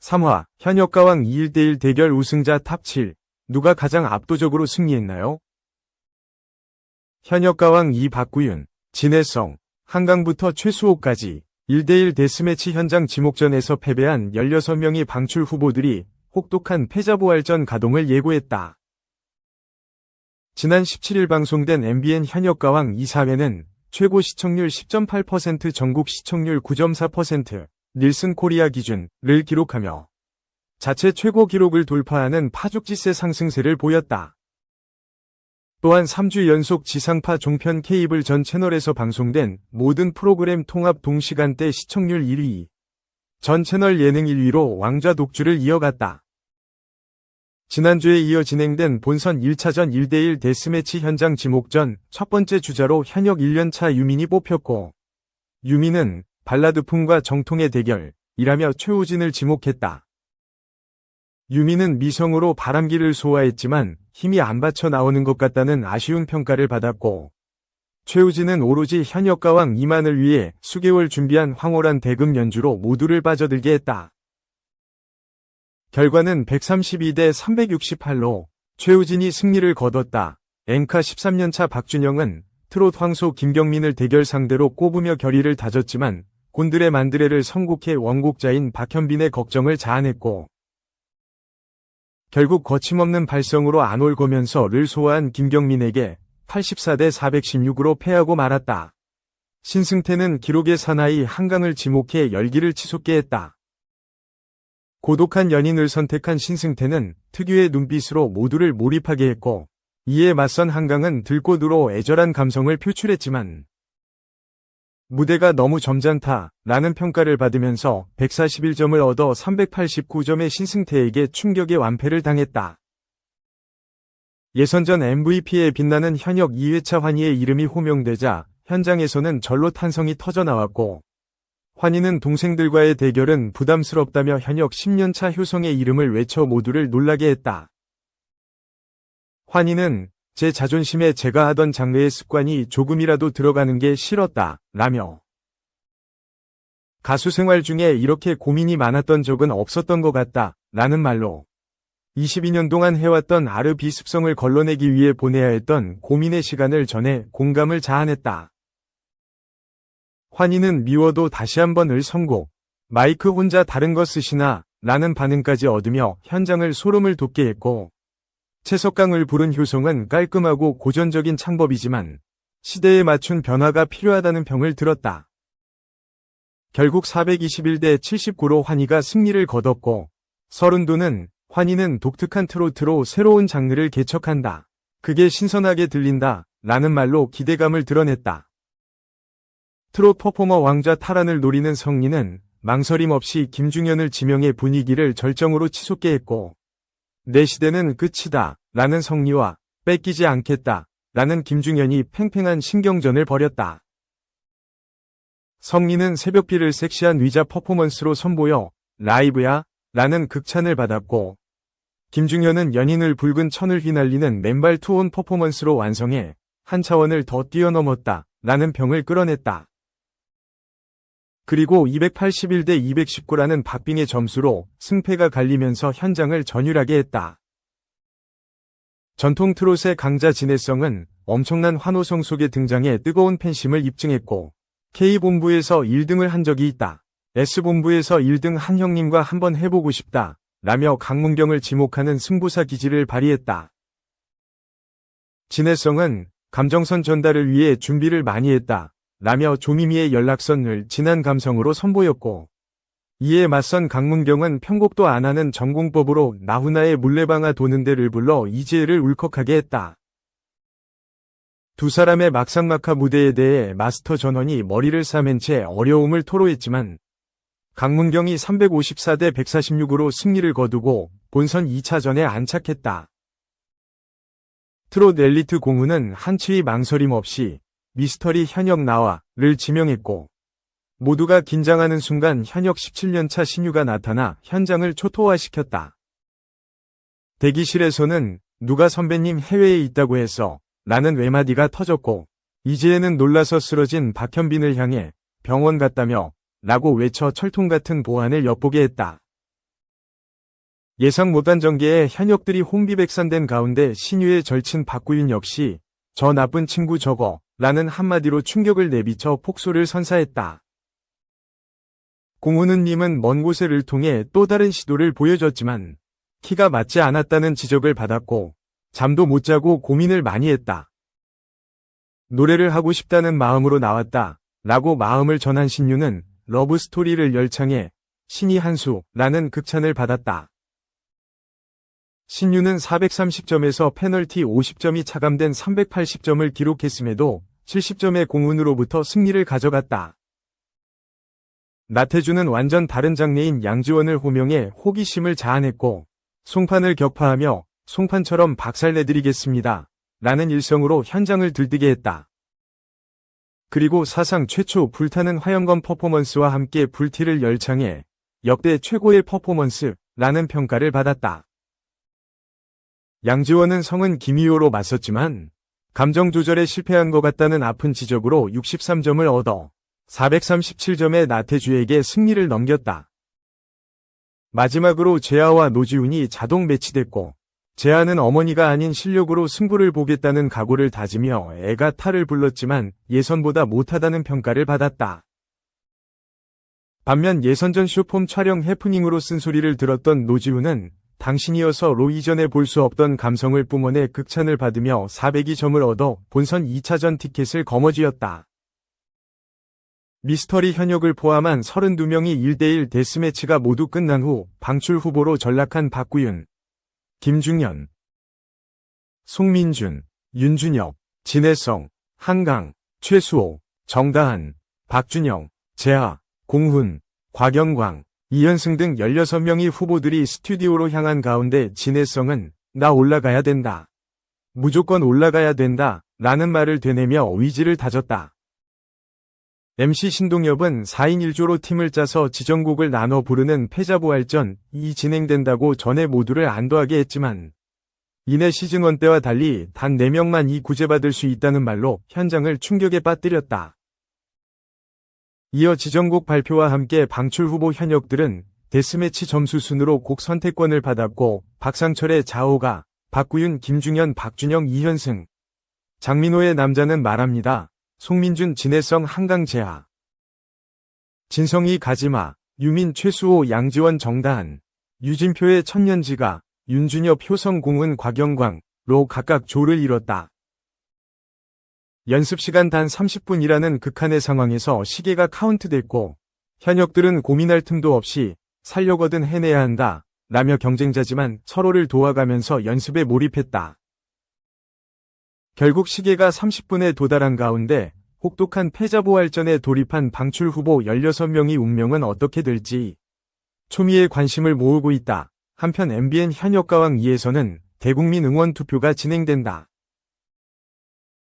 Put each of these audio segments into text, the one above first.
3화 현역가왕 1대1 대결 우승자 탑 7. 누가 가장 압도적으로 승리했나요? 현역가왕 2 박구윤, 진해성, 한강부터 최수호까지 1대1 데스매치 현장 지목전에서 패배한 16명의 방출 후보들이 혹독한 패자부활전 가동을 예고했다. 지난 17일 방송된 MBN 현역가왕 2, 4회는 최고 시청률 10.8%, 전국 시청률 9.4%, 닐슨 코리아 기준을 기록하며 자체 최고 기록을 돌파하는 파죽지세 상승세를 보였다. 또한 3주 연속 지상파 종편 케이블 전 채널에서 방송된 모든 프로그램 통합 동시간대 시청률 1위, 전 채널 예능 1위로 왕좌 독주를 이어갔다. 지난주에 이어 진행된 본선 1차전 1대1 데스매치 현장 지목전 첫 번째 주자로 현역 1년차 유민이 뽑혔고, 유민은 발라드풍과 정통의 대결이라며 최우진을 지목했다. 유민은 미성으로 바람기를 소화했지만 힘이 안 받쳐 나오는 것 같다는 아쉬운 평가를 받았고, 최우진은 오로지 현역가왕 2만을 위해 수개월 준비한 황홀한 대금 연주로 모두를 빠져들게 했다. 결과는 132대 368로 최우진이 승리를 거뒀다. 앵카 13년차 박준영은 트롯 황소 김경민을 대결 상대로 꼽으며 결의를 다졌지만 곤드레 만드레를 선곡해 원곡자인 박현빈의 걱정을 자아냈고, 결국 거침없는 발성으로 안 올거면서를 소화한 김경민에게 84대 416으로 패하고 말았다. 신승태는 기록의 사나이 한강을 지목해 열기를 치솟게 했다. 고독한 연인을 선택한 신승태는 특유의 눈빛으로 모두를 몰입하게 했고, 이에 맞선 한강은 들꽃으로 애절한 감성을 표출했지만 무대가 너무 점잖다 라는 평가를 받으면서 141점을 얻어 389점의 신승태에게 충격의 완패를 당했다. 예선전 MVP에 빛나는 현역 2회차 환희의 이름이 호명되자 현장에서는 절로 탄성이 터져나왔고, 환희는 동생들과의 대결은 부담스럽다며 현역 10년차 효성의 이름을 외쳐 모두를 놀라게 했다. 환희는 제 자존심에 제가 하던 장르의 습관이 조금이라도 들어가는 게 싫었다 라며 가수 생활 중에 이렇게 고민이 많았던 적은 없었던 것 같다 라는 말로 22년 동안 해왔던 아르비 습성을 걸러내기 위해 보내야 했던 고민의 시간을 전해 공감을 자아냈다. 환희는 미워도 다시 한번을 선곡, 마이크 혼자 다른 거 쓰시나 라는 반응까지 얻으며 현장을 소름을 돋게 했고, 채석강을 부른 효성은 깔끔하고 고전적인 창법이지만 시대에 맞춘 변화가 필요하다는 평을 들었다. 결국 421대 79로 환희가 승리를 거뒀고, 서른도는 환희는 독특한 트로트로 새로운 장르를 개척한다. 그게 신선하게 들린다 라는 말로 기대감을 드러냈다. 트롯 퍼포머 왕좌 탈환을 노리는 성리는 망설임 없이 김중현을 지명해 분위기를 절정으로 치솟게 했고, 내 시대는 끝이다 라는 성리와 뺏기지 않겠다 라는 김중현이 팽팽한 신경전을 벌였다. 성리는 새벽비를 섹시한 위자 퍼포먼스로 선보여 라이브야 라는 극찬을 받았고, 김중현은 연인을 붉은 천을 휘날리는 맨발 투혼 퍼포먼스로 완성해 한 차원을 더 뛰어넘었다 라는 평을 끌어냈다. 그리고 281대 219라는 박빙의 점수로 승패가 갈리면서 현장을 전율하게 했다. 전통 트롯의 강자 진해성은 엄청난 환호성 속에 등장해 뜨거운 팬심을 입증했고, K본부에서 1등을 한 적이 있다. S본부에서 1등 한 형님과 한번 해보고 싶다 라며 강문경을 지목하는 승부사 기질을 발휘했다. 진해성은 감정선 전달을 위해 준비를 많이 했다 라며 조미미의 연락선을 진한 감성으로 선보였고, 이에 맞선 강문경은 편곡도 안 하는 전공법으로 나훈아의 물레방아 도는 데를 불러 이지혜를 울컥하게 했다. 두 사람의 막상막하 무대에 대해 마스터 전원이 머리를 싸맨 채 어려움을 토로했지만 강문경이 354대 146으로 승리를 거두고 본선 2차전에 안착했다. 트롯 엘리트 공훈은 한치의 망설임 없이 미스터리 현역 나와를 지명했고, 모두가 긴장하는 순간 현역 17년차 신유가 나타나 현장을 초토화시켰다. 대기실에서는 누가 선배님 해외에 있다고 했어 라는 외마디가 터졌고, 이지혜는 놀라서 쓰러진 박현빈을 향해 병원 갔다며 라고 외쳐 철통 같은 보안을 엿보게 했다. 예상 못한 전개에 현역들이 혼비백산된 가운데 신유의 절친 박구윤 역시 저 나쁜 친구 저거 라는 한마디로 충격을 내비쳐 폭소를 선사했다. 공훈은님은 먼 곳을 통해 또 다른 시도를 보여줬지만 키가 맞지 않았다는 지적을 받았고 잠도 못 자고 고민을 많이 했다. 노래를 하고 싶다는 마음으로 나왔다 라고 마음을 전한 신유는 러브스토리를 열창해 신이 한수 라는 극찬을 받았다. 신유는 430점에서 페널티 50점이 차감된 380점을 기록했음에도 70점의 공훈으로부터 승리를 가져갔다. 나태주는 완전 다른 장르인 양지원을 호명해 호기심을 자아냈고 송판을 격파하며 송판처럼 박살내드리겠습니다 라는 일성으로 현장을 들뜨게 했다. 그리고 사상 최초 불타는 화영검 퍼포먼스와 함께 불티를 열창해 역대 최고의 퍼포먼스 라는 평가를 받았다. 양지원은 성은 김희호로 맞섰지만 감정 조절에 실패한 것 같다는 아픈 지적으로 63점을 얻어 437점의 나태주에게 승리를 넘겼다. 마지막으로 재하와 노지훈이 자동 매치됐고 재하는 어머니가 아닌 실력으로 승부를 보겠다는 각오를 다지며 애가 탈을 불렀지만 예선보다 못하다는 평가를 받았다. 반면 예선전 쇼폼 촬영 해프닝으로 쓴소리를 들었던 노지훈은 당신이어서로 이전에 볼 수 없던 감성을 뿜어내 극찬을 받으며 402점을 얻어 본선 2차전 티켓을 거머쥐었다. 미스터리 현역을 포함한 32명이 1대1 데스매치가 모두 끝난 후 방출 후보로 전락한 박구윤, 김중현, 송민준, 윤준혁, 진혜성, 한강, 최수호, 정다한, 박준영, 재하, 공훈, 곽영광, 이현승 등 16명의 후보들이 스튜디오로 향한 가운데 진혜성은 나 올라가야 된다. 무조건 올라가야 된다. 라는 말을 되뇌며 의지를 다졌다. MC 신동엽은 4인 1조로 팀을 짜서 지정곡을 나눠 부르는 패자부활전이 진행된다고 전에 모두를 안도하게 했지만 이내 시즌1 때와 달리 단 4명만 이 구제받을 수 있다는 말로 현장을 충격에 빠뜨렸다. 이어 지정곡 발표와 함께 방출 후보 현역들은 데스매치 점수 순으로 곡 선택권을 받았고 박상철의 자오가, 박구윤, 김중현, 박준영, 이현승, 장민호의 남자는 말합니다. 송민준, 진혜성, 한강, 재하, 진성이, 가지마, 유민, 최수호, 양지원, 정다한, 유진표의 천년지가, 윤준엽, 효성, 공훈, 곽영광로 각각 조를 이뤘다. 연습시간 단 30분이라는 극한의 상황에서 시계가 카운트됐고 현역들은 고민할 틈도 없이 살려거든 해내야 한다 라며 경쟁자지만 서로를 도와가면서 연습에 몰입했다. 결국 시계가 30분에 도달한 가운데 혹독한 패자부활전에 돌입한 방출 후보 16명의 운명은 어떻게 될지 초미의 관심을 모으고 있다. 한편 MBN 현역가왕 2에서는 대국민 응원 투표가 진행된다.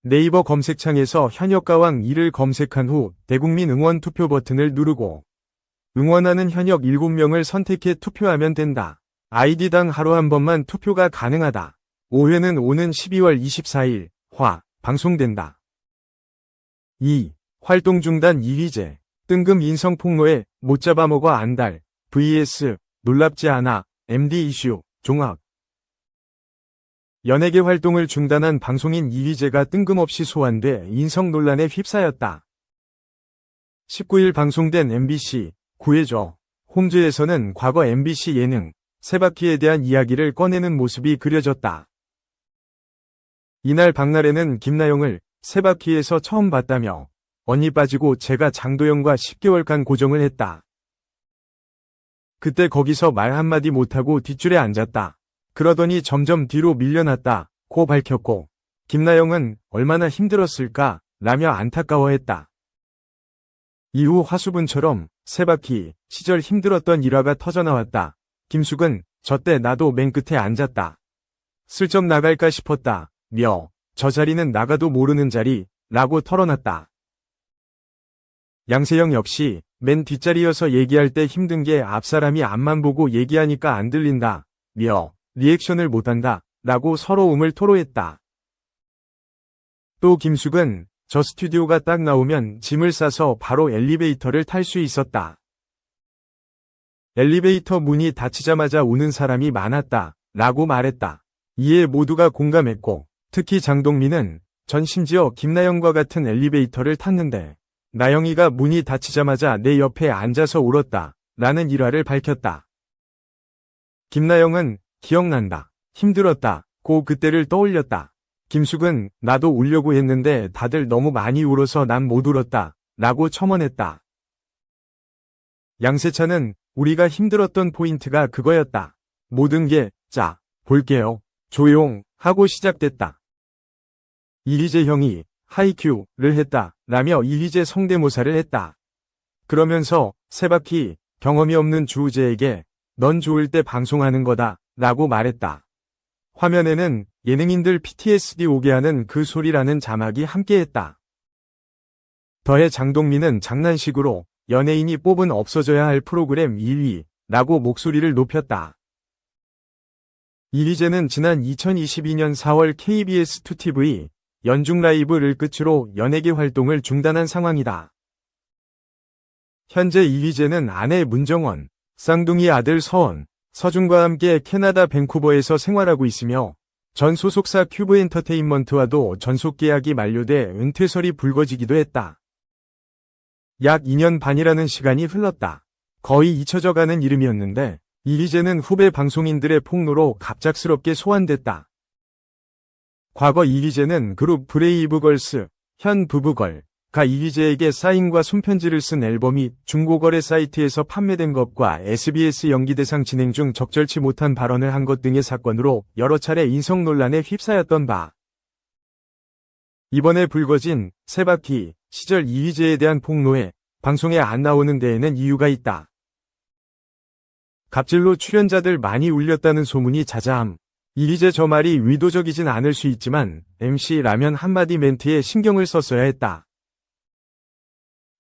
네이버 검색창에서 현역가왕 2를 검색한 후 대국민 응원 투표 버튼을 누르고 응원하는 현역 7명을 선택해 투표하면 된다. 아이디당 하루 한 번만 투표가 가능하다. 5회는 오는 12월 24일 방송된다. 2. 활동 중단 이휘재 뜬금 인성 폭로에 못 잡아먹어 안달 vs 놀랍지 않아 MD 이슈 종합 연예계 활동을 중단한 방송인 이휘재가 뜬금없이 소환돼 인성 논란에 휩싸였다. 19일 방송된 MBC 9회조 홈즈에서는 과거 MBC 예능 세바퀴에 대한 이야기를 꺼내는 모습이 그려졌다. 이날 박나래는 김나영을 세바퀴에서 처음 봤다며 언니 빠지고 제가 장도연과 10개월간 고정을 했다. 그때 거기서 말 한마디 못하고 뒷줄에 앉았다. 그러더니 점점 뒤로 밀려났다고 밝혔고 김나영은 얼마나 힘들었을까 라며 안타까워했다. 이후 화수분처럼 세바퀴 시절 힘들었던 일화가 터져나왔다. 김숙은 저 때 나도 맨 끝에 앉았다. 슬쩍 나갈까 싶었다. 저 자리는 나가도 모르는 자리 라고 털어놨다. 양세형 역시 맨 뒷자리여서 얘기할 때 힘든 게 앞사람이 앞만 보고 얘기하니까 안 들린다. 리액션을 못한다. 라고 서러움을 토로했다. 또 김숙은 저 스튜디오가 딱 나오면 짐을 싸서 바로 엘리베이터를 탈 수 있었다. 엘리베이터 문이 닫히자마자 우는 사람이 많았다 라고 말했다. 이에 모두가 공감했고 특히 장동민은 전 심지어 김나영과 같은 엘리베이터를 탔는데 나영이가 문이 닫히자마자 내 옆에 앉아서 울었다 라는 일화를 밝혔다. 김나영은 기억난다. 힘들었다 고 그때를 떠올렸다. 김숙은 나도 울려고 했는데 다들 너무 많이 울어서 난 못 울었다 라고 첨언했다. 양세찬은 우리가 힘들었던 포인트가 그거였다. 모든 게 자, 볼게요. 조용 하고 시작됐다. 이희재 형이 하이큐를 했다 라며 이희재 성대모사를 했다. 그러면서 세바퀴 경험이 없는 주우재에게 넌 좋을 때 방송하는 거다 라고 말했다. 화면에는 예능인들 PTSD 오게 하는 그 소리라는 자막이 함께했다. 더해 장동민은 장난식으로 연예인이 뽑은 없어져야 할 프로그램 1위 라고 목소리를 높였다. 이희재는 지난 2022년 4월 KBS 2TV 연중 라이브를 끝으로 연예계 활동을 중단한 상황이다. 현재 이희재는 아내 문정원, 쌍둥이 아들 서원, 서준과 함께 캐나다 밴쿠버에서 생활하고 있으며 전 소속사 큐브 엔터테인먼트와도 전속 계약이 만료돼 은퇴설이 불거지기도 했다. 약 2년 반이라는 시간이 흘렀다. 거의 잊혀져가는 이름이었는데 이희재는 후배 방송인들의 폭로로 갑작스럽게 소환됐다. 과거 이희재는 그룹 브레이브걸스, 현 부부걸가 이희재에게 사인과 손편지를 쓴 앨범이 중고거래 사이트에서 판매된 것과 SBS 연기대상 진행 중 적절치 못한 발언을 한 것 등의 사건으로 여러 차례 인성 논란에 휩싸였던 바. 이번에 불거진 세바퀴 시절 이희재에 대한 폭로에 방송에 안 나오는 데에는 이유가 있다. 갑질로 출연자들 많이 울렸다는 소문이 자자함. 이희재 저 말이 의도적이진 않을 수 있지만 MC라면 한마디 멘트에 신경을 썼어야 했다.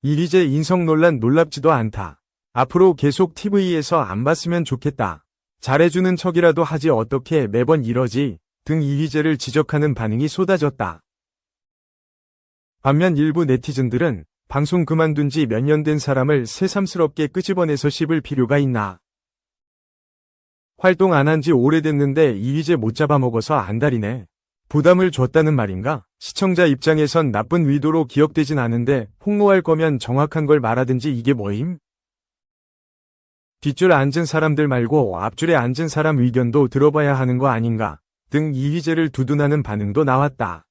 이희재 인성 논란 놀랍지도 않다. 앞으로 계속 TV에서 안 봤으면 좋겠다. 잘해주는 척이라도 하지 어떻게 매번 이러지 등 이희재를 지적하는 반응이 쏟아졌다. 반면 일부 네티즌들은 방송 그만둔 지 몇 년 된 사람을 새삼스럽게 끄집어내서 씹을 필요가 있나. 활동 안 한 지 오래됐는데 이희재 못 잡아먹어서 안달이네. 부담을 줬다는 말인가? 시청자 입장에선 나쁜 의도로 기억되진 않은데 폭로할 거면 정확한 걸 말하든지 이게 뭐임? 뒷줄 앉은 사람들 말고 앞줄에 앉은 사람 의견도 들어봐야 하는 거 아닌가? 등 이희재를 두둔하는 반응도 나왔다.